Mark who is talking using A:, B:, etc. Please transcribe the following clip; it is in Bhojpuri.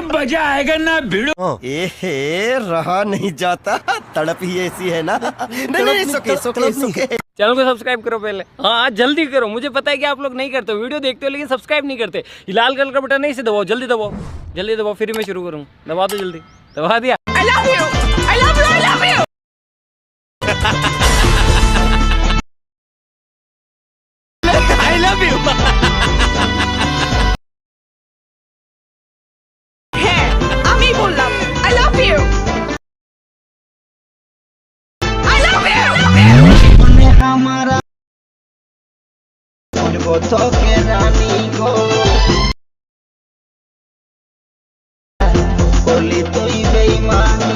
A: मजा आएगा ना भिड़ो।
B: ए रहा नहीं जाता, तड़प ही ऐसी है ना। नहीं सुके सुके सुके।
C: चैनल को सब्सक्राइब करो पहले, हाँ जल्दी करो। मुझे पता है कि आप लोग नहीं करते, वीडियो देखते हो लेकिन सब्सक्राइब नहीं करते। ये लाल कलर का बटन नहीं, इसे दबाओ, जल्दी दबाओ, जल्दी दबाओ, फिर मैं शुरू करूँ। दबा दो जल्दी, दबा दिया।
A: I love you, I love you, I love you. I love you. হ্যাঁ আমি বললাম I love you. I love you.
D: মনে हमारा বলবো তোকে রানী গো, বলি তুই বেঈমানি।